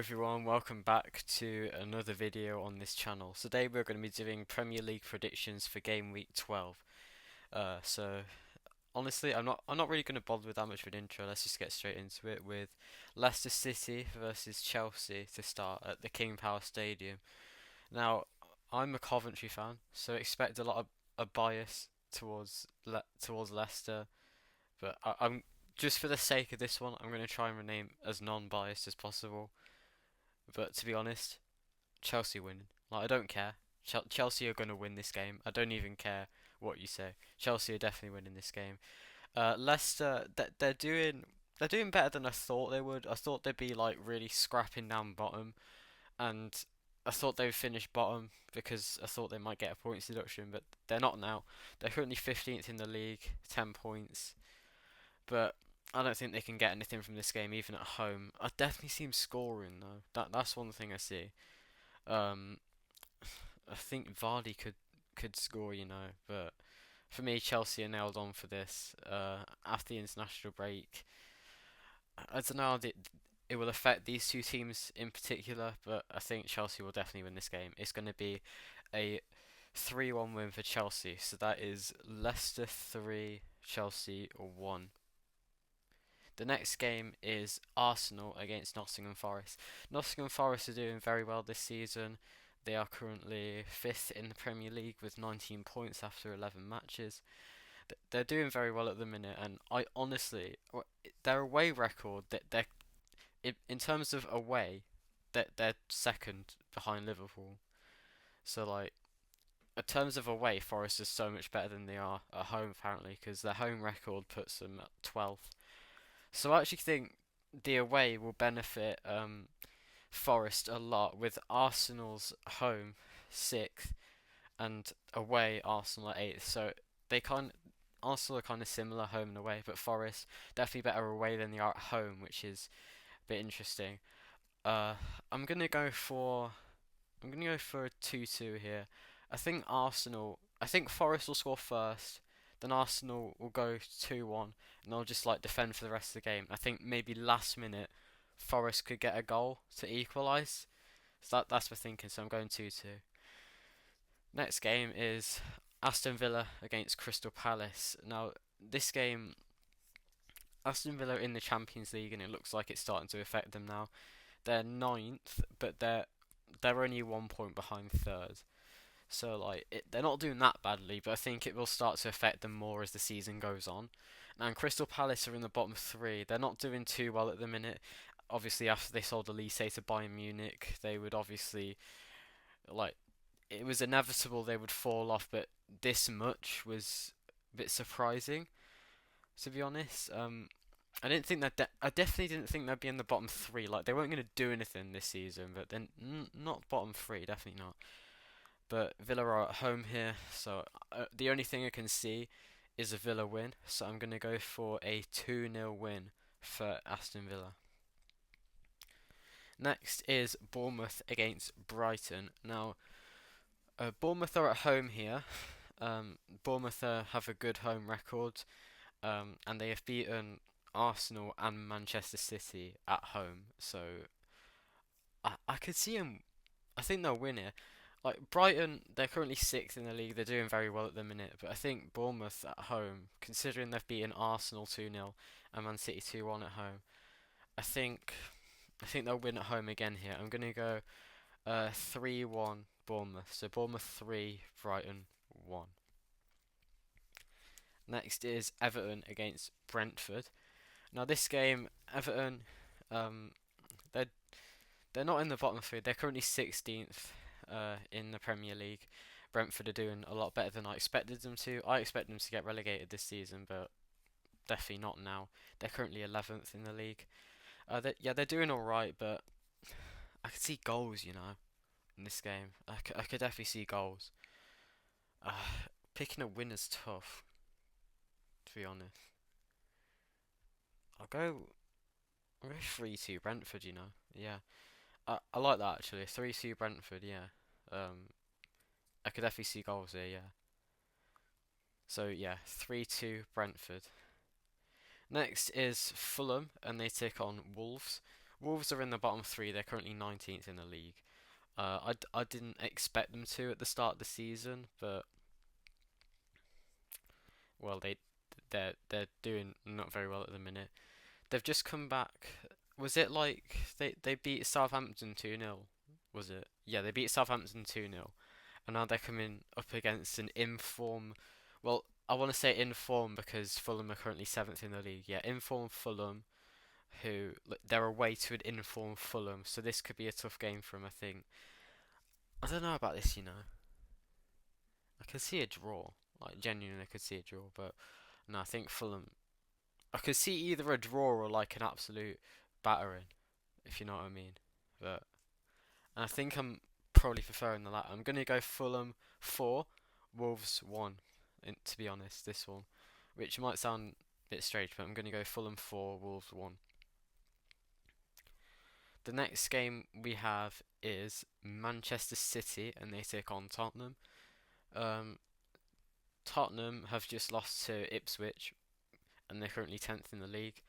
everyone, welcome back to another video on this channel. Today we're going to be doing Premier League predictions for game week 12. So honestly, I'm not really going to bother with that much of an intro. Let's just get straight into it with Leicester City versus Chelsea to start at the King Power Stadium. Now, I'm a Coventry fan, so expect a lot of a bias towards Leicester, but I'm just for the sake of this one, I'm going to try and remain as non-biased as possible. But to be honest, Chelsea winning. Like I don't care. Chelsea are gonna win this game. I don't even care what you say. Chelsea are definitely winning this game. Leicester, they're doing better than I thought they would. I thought they'd be like really scrapping down bottom, and I thought they would finish bottom because I thought they might get a points deduction, but they're not now. They're currently 15th in the league, 10 points. But I don't think they can get anything from this game, even at home. I definitely see them scoring though. That's one thing I see. Um, I think Vardy could score, but for me, Chelsea are nailed on for this. After the international break, I don't know how it will affect these two teams in particular, but I think Chelsea will definitely win this game. It's going to be a 3-1 win for Chelsea, so that is Leicester 3, Chelsea 1. The next game is Arsenal against Nottingham Forest. Nottingham Forest are doing very well this season. They are currently 5th in the Premier League with 19 points after 11 matches. They're doing very well at the minute, and I honestly, their away record, they're in terms of away, they're second behind Liverpool. So like, in terms of away, Forest is so much better than they are at home apparently, because their home record puts them at 12th. So I actually think the away will benefit Forest a lot, with Arsenal's home 6th and away Arsenal at 8th. So they kind Arsenal are kind of similar home and away, but Forest definitely better away than they are at home, which is a bit interesting. Uh, I'm gonna go for a 2-2 here. I think Forest will score first, then Arsenal will go 2-1, and they'll just like defend for the rest of the game. I think maybe last minute Forest could get a goal to equalise. So that's my thinking. So I'm going 2-2. Next game is Aston Villa against Crystal Palace. Now this game, Aston Villa are in the Champions League, and it looks like it's starting to affect them now. They're ninth, but they're only 1 point behind third. So like they're not doing that badly, but I think it will start to affect them more as the season goes on. And Crystal Palace are in the bottom three. They're not doing too well at the minute. Obviously, after they sold Elise to Bayern Munich, they would obviously like it was inevitable they would fall off, but this much was a bit surprising, to be honest. I didn't think that. I definitely didn't think they'd be in the bottom three. Like they weren't going to do anything this season, but then not bottom three, definitely not. But Villa are at home here, so the only thing I can see is a Villa win. So I'm going to go for a 2-0 win for Aston Villa. Next is Bournemouth against Brighton. Now, Bournemouth are at home here. Bournemouth have a good home record, and they have beaten Arsenal and Manchester City at home. So I could see them. I think they'll win it. Like Brighton, they're currently 6th in the league. They're doing very well at the minute. But I think Bournemouth at home, considering they've beaten Arsenal 2-0 and Man City 2-1 at home, I think I think they'll win at home again here. I'm gonna go 3-1 Bournemouth. So Bournemouth 3, Brighton 1. Next is Everton against Brentford. Now this game, Everton, um, they're they're not in the bottom three. They're currently 16th in the Premier League. Brentford are doing a lot better than I expected them to. I expect them to get relegated this season, but definitely not now. They're currently 11th in the league. They're doing all right, but I could see goals, in this game. I could definitely see goals. Uh, Picking a win is tough, to be honest. I'll go, I'll go 3-2 Brentford, Yeah. I like that actually. 3-2 Brentford, yeah. I could definitely see goals here, yeah. So yeah, 3-2 Brentford. Next is Fulham, and they take on Wolves. Wolves are in the bottom three. They're currently 19th in the league. I didn't expect them to at the start of the season, but well, they're doing not very well at the minute. They've just come back. Was it like they beat Southampton 2-0? Was it? Yeah, they beat Southampton 2-0, and now they're coming up against an inform. Well, I want to say inform because Fulham are currently seventh in the league. Yeah, inform Fulham, who they're away to an inform Fulham, so this could be a tough game for them. I think. I don't know about this, you know. I could see a draw, like genuinely, I could see a draw, but no, I think Fulham. I could see either a draw or like an absolute battering, if you know what I mean. But and I think I'm probably preferring the latter. I'm gonna go Fulham 4, Wolves 1. To be honest, this one, which might sound a bit strange, but I'm gonna go Fulham 4, Wolves 1. The next game we have is Manchester City, and they take on Tottenham. Um, Tottenham have just lost to Ipswich, and they're currently 10th in the league.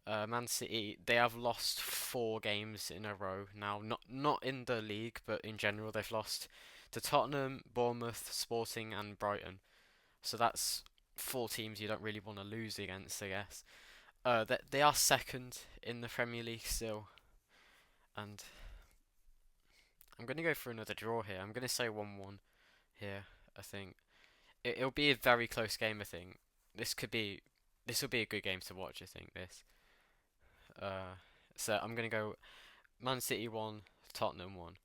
Man City, they have lost 4 games in a row now. Not in the league, but in general, they've lost to Tottenham, Bournemouth, Sporting, and Brighton. So that's 4 teams you don't really want to lose against, I guess. They are second in the Premier League still, and I'm gonna go for another draw here. I'm gonna say 1-1 here. I think it'll be a very close game. I think this will be a good game to watch. I think this. Uh, so I'm gonna go Man City 1, Tottenham 1.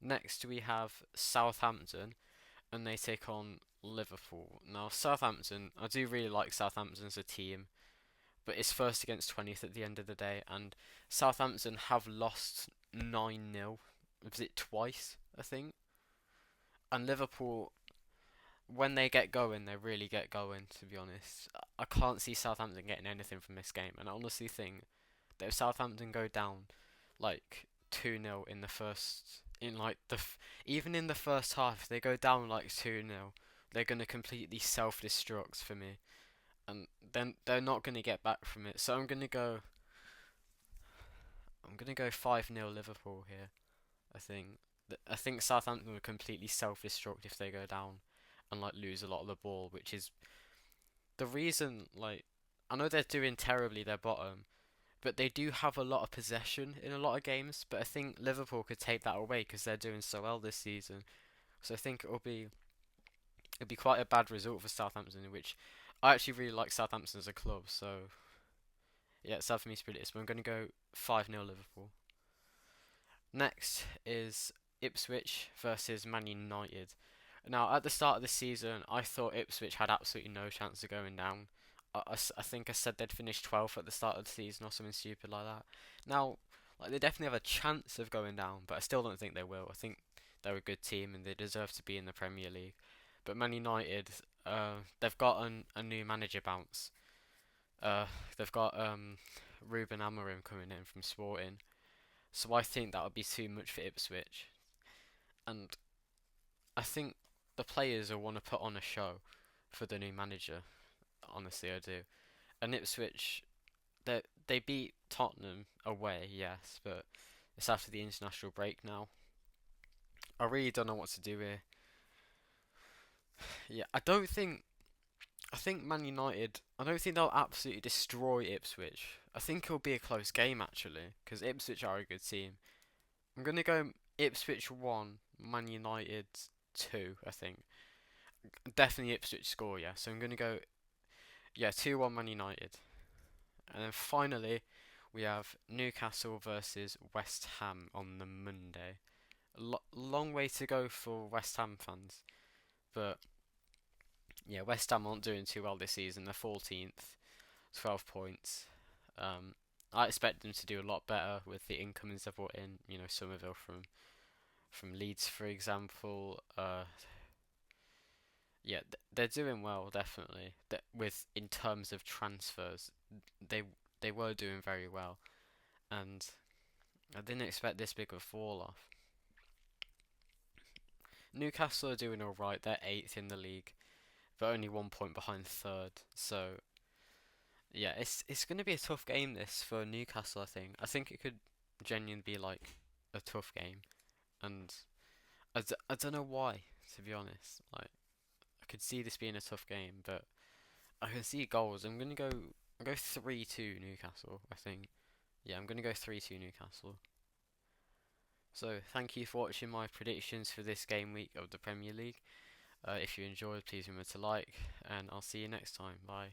Next we have Southampton, and they take on Liverpool. Now Southampton, I do really like Southampton as a team, but it's first against 20th at the end of the day, and Southampton have lost 9-0. Was it twice, I think? And Liverpool, when they get going, they really get going, to be honest. I can't see Southampton getting anything from this game, and I honestly think that if Southampton go down like 2-0 in the first, in like even in the first half, if they go down like 2-0, they're going to completely self-destruct for me, and then they're not going to get back from it. So I'm going to go 5-0 Liverpool here. I think I think Southampton would completely self-destruct if they go down and like lose a lot of the ball, which is the reason. Like, I know they're doing terribly, their bottom, but they do have a lot of possession in a lot of games. But I think Liverpool could take that away because they're doing so well this season. So I think it'll be quite a bad result for Southampton, which I actually really like Southampton as a club. So yeah, it's sad for me to predict this, but I'm going to go 5-0 Liverpool. Next is Ipswich versus Man United. Now, at the start of the season, I thought Ipswich had absolutely no chance of going down. I think I said they'd finish 12th at the start of the season or something stupid like that. Now, like they definitely have a chance of going down, but I still don't think they will. I think they're a good team and they deserve to be in the Premier League. But Man United, they've got a new manager bounce. They've got Ruben Amorim coming in from Sporting, so I think that would be too much for Ipswich. And I think the players will want to put on a show for the new manager. Honestly, I do. And Ipswich, they beat Tottenham away, yes, but it's after the international break now. I really don't know what to do here. Yeah, I don't think. I think Man United. I don't think they'll absolutely destroy Ipswich. I think it'll be a close game actually, because Ipswich are a good team. I'm gonna go Ipswich 1, Man United 2. I think definitely Ipswich score. Yeah, so I'm gonna go 2-1 Man United. And then finally, we have Newcastle versus West Ham on the Monday. Long way to go for West Ham fans, but yeah, West Ham aren't doing too well this season. They're 14th, 12 points. I expect them to do a lot better with the incomings they've brought in. You know, Somerville from Leeds, for example. Yeah, they're doing well, definitely. With in terms of transfers, they they were doing very well, and I didn't expect this big of a fall off. Newcastle are doing all right. They're eighth in the league, but only 1 point behind third. So Yeah, it's going to be a tough game this for Newcastle. I think it could genuinely be like a tough game, and I don't know why, to be honest. Like I could see this being a tough game, but I can see goals. I'll go 3-2 Newcastle, I think. Yeah, I'm gonna go 3-2 Newcastle. So thank you for watching my predictions for this game week of the Premier League. If you enjoyed, please remember to like, and I'll see you next time. Bye.